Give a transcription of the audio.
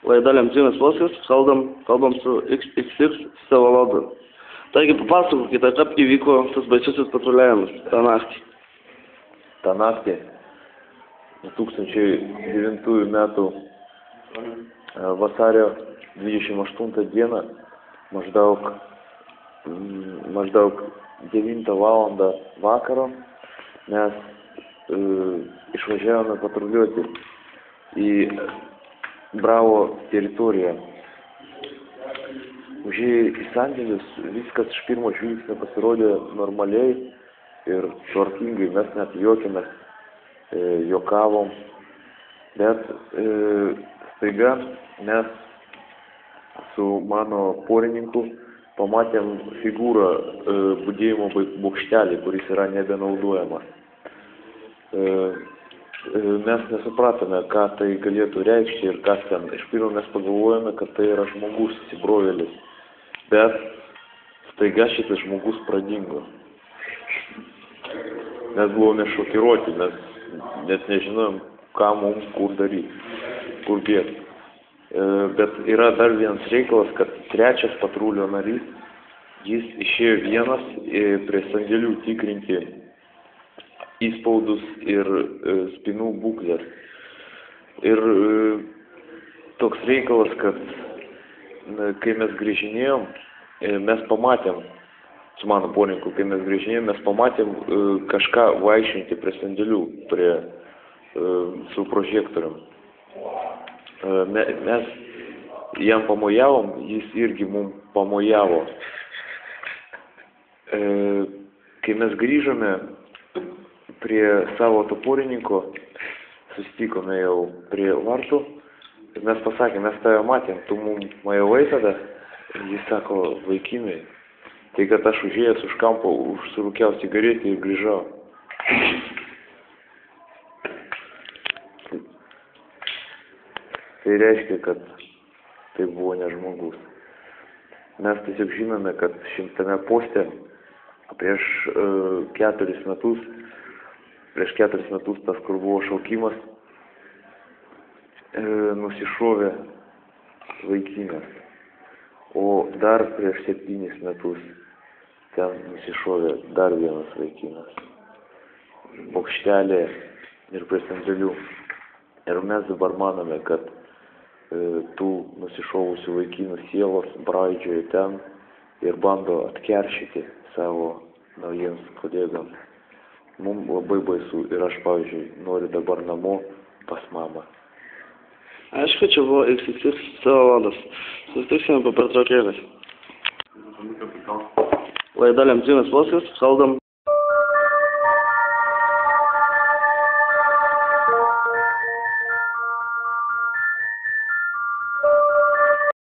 Laida Lemtynas Volskis, kalbam su XX savo valdu. Taigi papasakokite, kaip įvyko tas baisusis patruliavimas tą naktį. Tą naktį 2009 metų vasario 28 dieną maždaug 9 valandą vakaro mes išvažiavome patruliuoti į Bravo teritoriją. Užėję į sandėlius, viskas iš pirmo žvilgsnio pasirodė normaliai ir tvarkingai, mes net juokėmės, juokavom, bet staiga mes su mano porininku pamatėm figūrą budėjimo bokštelį, kuris yra nebenaudojamas. Mes nesupratome, ką tai galėtų reikšti ir kas ten. Iš pirmo mes pagalvojame, kad tai yra žmogus, įsibrovėlis, bet staiga šitas žmogus pradingo. Mes buvome šokiruoti, mes net nežinojom, ką mums kur daryti, kur bėgti. Bet yra dar vienas reikalas, kad trečias patrulio narys, jis išėjo vienas prie sandėlių tikrinti įspaudus ir spinų būklės. Ir toks reikalas, kad kai mes grįžinėjom, mes pamatėm, su mano porininku, kai mes grįžinėjom, mes pamatėm kažką vaikščiantį prie sandėlių, su prožektorium. Mes jam pamojavom, jis irgi mums pamojavo. Kai mes grįžome prie savo toporininko, susitikome jau prie vartų ir mes pasakėme, mes tave matėm, tu mums majavai tada? Jis sako, vaikinai, tai kad aš užėjęs už kampo, užsirūkiau cigaretį ir grįžau. Tai reiškia, kad tai buvo ne žmogus. Mes tiesiog žinome, kad šimtame poste prieš 4 metus tas, kur buvo šaukimas, nusišovė vaikinas. O dar prieš 7 metus ten nusišovė dar vienas vaikinas. Bokštelė ir prie sandėlių. Ir mes dabar manome, kad tų nusišovusių vaikinų sielos braidžioja ten ir bando atkeršyti savo naujiems kolegams. Mums labai baisu ir aš, pavyzdžiui, noriu dabar namo pas mamą. Aišku, čia buvo XX savo valdas. Susitiksime po pertraukėlės. Laida Lemtynas Volskis, kalbam